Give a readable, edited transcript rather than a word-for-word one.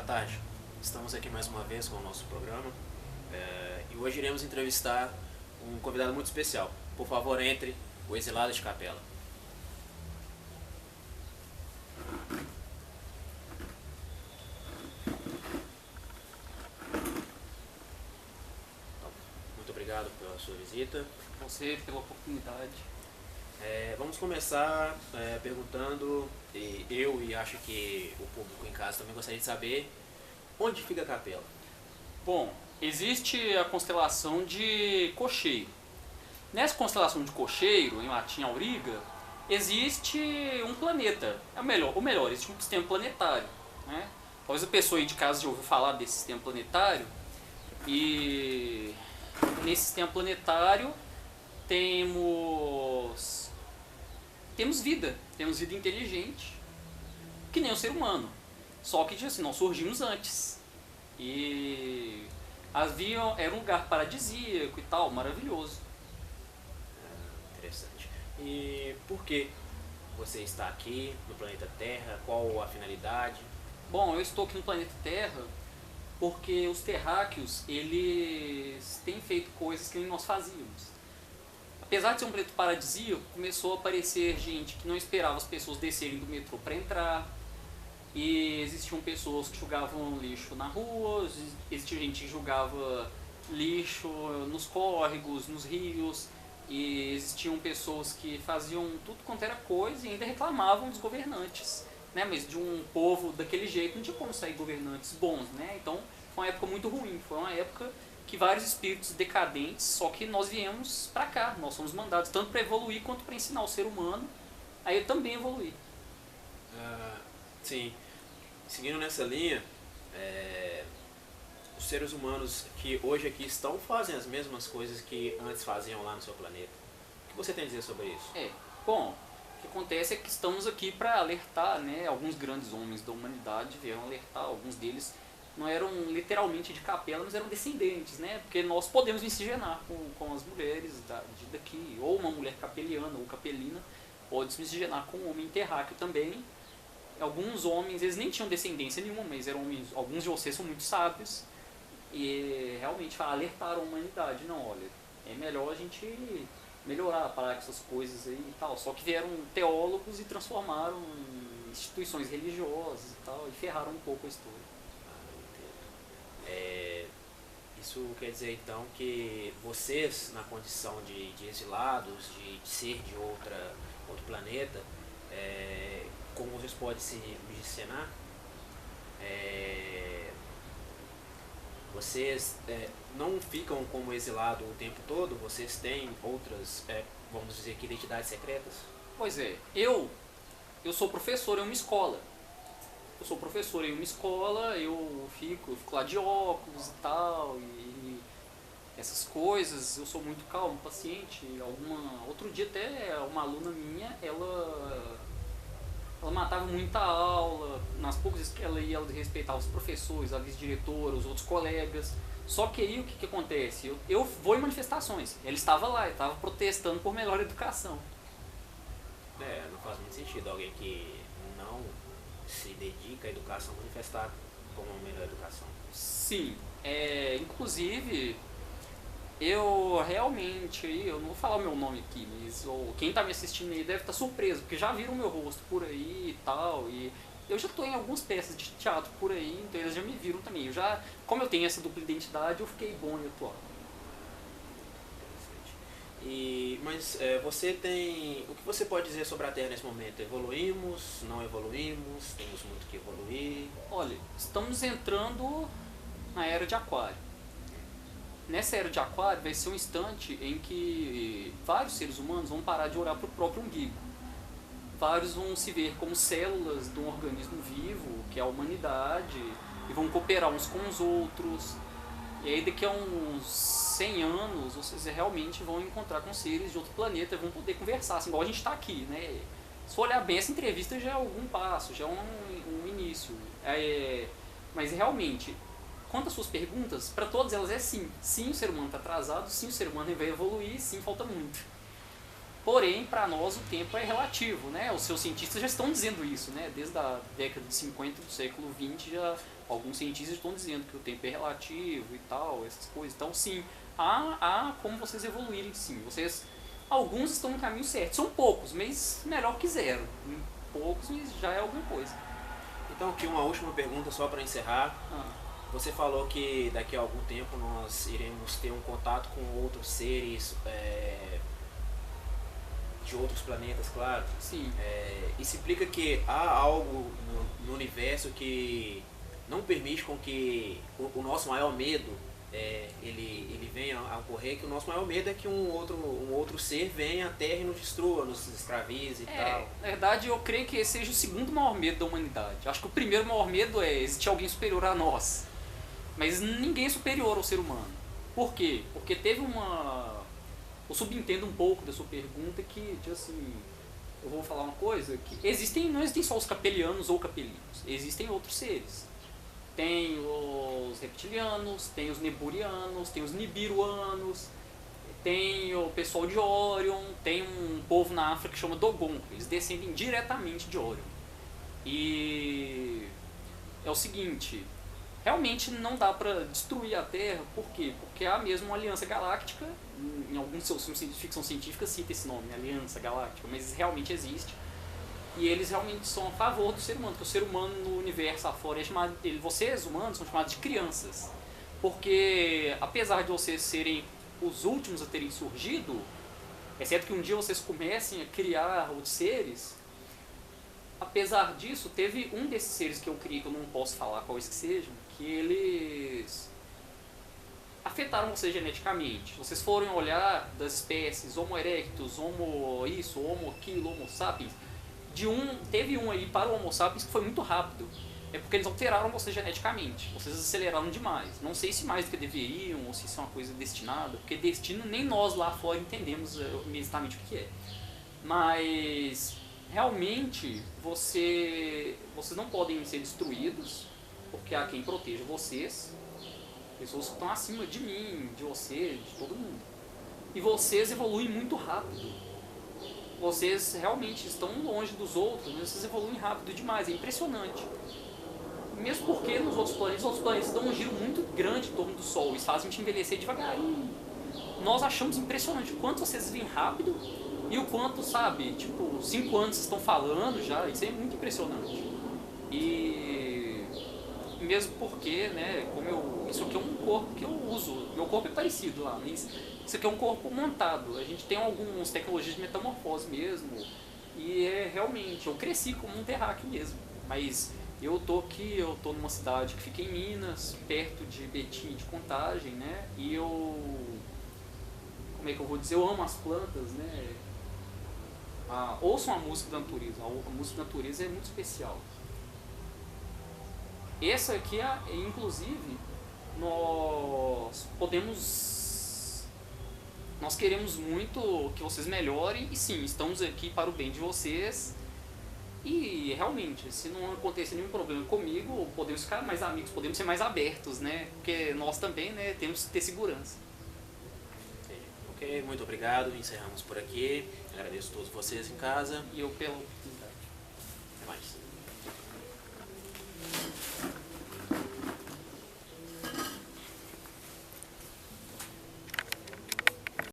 tarde. Estamos aqui mais uma vez com o nosso programa e hoje iremos entrevistar um convidado muito especial. Por favor, entre o exilado de Capela. Muito obrigado pela sua visita. Você pela oportunidade. Vamos começar perguntando, e acho que o público em casa também gostaria de saber, onde fica a capela? Bom, existe a constelação de Cocheiro. Nessa constelação de Cocheiro, em latim Auriga, existe um planeta. Ou melhor, existe um sistema planetário, né? Talvez a pessoa aí de casa já ouviu falar desse sistema planetário. E nesse sistema planetário temos vida inteligente, que nem o ser humano. Só que assim, nós surgimos antes. E era um lugar paradisíaco e tal, maravilhoso. Interessante. E por que você está aqui no planeta Terra? Qual a finalidade? Bom, eu estou aqui no planeta Terra porque os terráqueos, eles têm feito coisas que nem nós fazíamos. Apesar de ser um planeta paradisíaco, começou a aparecer gente que não esperava as pessoas descerem do metrô para entrar. E existiam pessoas que jogavam lixo na rua, existia gente que jogava lixo nos córregos, nos rios. E existiam pessoas que faziam tudo quanto era coisa e ainda reclamavam dos governantes, né? Mas de um povo daquele jeito não tinha como sair governantes bons, né? Então foi uma época muito ruim, foi uma época que vários espíritos decadentes, só que nós viemos pra cá, nós somos mandados tanto para evoluir quanto para ensinar o ser humano a ele também evoluir. Sim, seguindo nessa linha, os seres humanos que hoje aqui estão fazem as mesmas coisas que antes faziam lá no seu planeta. O que você tem a dizer sobre isso? Bom, o que acontece é que estamos aqui para alertar, né? Alguns grandes homens da humanidade vieram alertar, alguns deles não eram literalmente de capela, mas eram descendentes, né? Porque nós podemos miscigenar com as mulheres daqui, ou uma mulher capeliana ou capelina pode se miscigenar com um homem terráqueo também. Alguns homens, eles nem tinham descendência nenhuma, mas eram homens, alguns de vocês são muito sábios e realmente alertaram a humanidade. Não, olha, é melhor a gente melhorar, parar com essas coisas aí e tal. Só que vieram teólogos e transformaram em instituições religiosas e tal, e ferraram um pouco a história. Isso quer dizer então que vocês, na condição de exilados, de ser de outro planeta, como vocês podem se miscigenar, vocês não ficam como exilado o tempo todo, vocês têm outras, vamos dizer que identidades secretas? Pois é, eu sou professor em uma escola. Eu fico lá de óculos e tal, e essas coisas. Eu sou muito calmo, paciente. Outro dia até uma aluna minha, ela matava muita aula, nas poucas vezes que ela ia, ela respeitava os professores, a vice-diretora, os outros colegas. Só que aí o que acontece? Eu vou em manifestações, ela estava lá, ele estava protestando por melhor educação. Não faz muito sentido alguém que não se dedica à educação manifestar como uma melhor educação. Sim, inclusive eu realmente, eu não vou falar o meu nome aqui, mas quem está me assistindo aí deve estar surpreso, porque já viram meu rosto por aí e tal, e eu já estou em algumas peças de teatro por aí, então eles já me viram também. Como eu tenho essa dupla identidade, eu fiquei bom em atuar. Mas você tem... O que você pode dizer sobre a Terra nesse momento? Evoluímos? Não evoluímos? Temos muito que evoluir? Olha, estamos entrando na era de Aquário. Nessa era de Aquário vai ser um instante em que vários seres humanos vão parar de olhar para o próprio umbigo. Vários vão se ver como células de um organismo vivo, que é a humanidade, e vão cooperar uns com os outros. E aí daqui a uns 100 anos vocês realmente vão encontrar com seres de outro planeta e vão poder conversar, assim, igual a gente está aqui, né? Se for olhar bem, essa entrevista já é algum passo, já é um início. Mas realmente, quanto às suas perguntas, para todas elas é sim. Sim, o ser humano está atrasado, sim, o ser humano vai evoluir, sim, falta muito. Porém, para nós o tempo é relativo, né? Os seus cientistas já estão dizendo isso, né? Desde a década de 50 do século XX, já alguns cientistas estão dizendo que o tempo é relativo e tal, essas coisas. Então, sim, há como vocês evoluírem, sim. Alguns estão no caminho certo. São poucos, mas melhor que zero. Poucos, mas já é alguma coisa. Então, aqui uma última pergunta só para encerrar. Você falou que daqui a algum tempo nós iremos ter um contato com outros seres de outros planetas, claro. Sim. Isso implica que há algo no universo que não permite com que o nosso maior medo ele venha a ocorrer, que o nosso maior medo é que um outro ser venha à Terra e nos destrua, nos escravize e tal. Na verdade, eu creio que esse seja o segundo maior medo da humanidade. Acho que o primeiro maior medo é existir alguém superior a nós. Mas ninguém é superior ao ser humano. Por quê? Porque teve uma... Eu subentendo um pouco da sua pergunta que, assim, eu vou falar uma coisa, que não existem só os capelianos ou capelinos, existem outros seres. Tem os reptilianos, tem os neburianos, tem os nibiruanos, tem o pessoal de Orion, tem um povo na África que chama Dogon, eles descendem diretamente de Orion. E é o seguinte, realmente não dá pra destruir a Terra, por quê? Porque há mesmo uma aliança galáctica, em alguns seus filmes de ficção científica cita esse nome, Aliança Galáctica, mas realmente existe. E eles realmente são a favor do ser humano, porque o ser humano no universo afora é chamado, vocês humanos são chamados de crianças. Porque apesar de vocês serem os últimos a terem surgido, exceto que um dia vocês comecem a criar outros seres, apesar disso, teve um desses seres que eu criei, que eu não posso falar quais que sejam, que eles afetaram vocês geneticamente. Vocês forem olhar das espécies Homo erectus, Homo isso, Homo aquilo, Homo sapiens, teve um aí para o Homo sapiens que foi muito rápido. É porque eles alteraram vocês geneticamente. Vocês aceleraram demais. Não sei se mais do que deveriam, ou se isso é uma coisa destinada, porque destino nem nós lá fora entendemos exatamente o que é. Mas realmente vocês não podem ser destruídos, porque há quem proteja vocês. Pessoas que estão acima de mim, de você, de todo mundo. E vocês evoluem muito rápido. Vocês realmente estão longe dos outros, mas vocês evoluem rápido demais, é impressionante. Mesmo porque os outros planetas dão um giro muito grande em torno do Sol, eles fazem a gente envelhecer devagarinho. Nós achamos impressionante o quanto vocês vêm rápido e o quanto, sabe, tipo, 5 anos vocês estão falando já, isso é muito impressionante. E mesmo porque, né, isso aqui é um corpo que eu uso, meu corpo é parecido lá, mas isso aqui é um corpo montado, a gente tem algumas tecnologias de metamorfose mesmo, e realmente, eu cresci como um terráqueo mesmo, mas eu tô numa cidade que fica em Minas, perto de Betim, de Contagem, né, e como é que eu vou dizer, eu amo as plantas, né, ouçam a música da natureza, a música da natureza é muito especial. Essa aqui, inclusive, nós queremos muito que vocês melhorem e sim, estamos aqui para o bem de vocês e realmente, se não acontecer nenhum problema comigo, podemos ficar mais amigos, podemos ser mais abertos, né? Porque nós também, né, temos que ter segurança. Ok, muito obrigado, encerramos por aqui, agradeço a todos vocês em casa. E eu pela oportunidade. Até mais.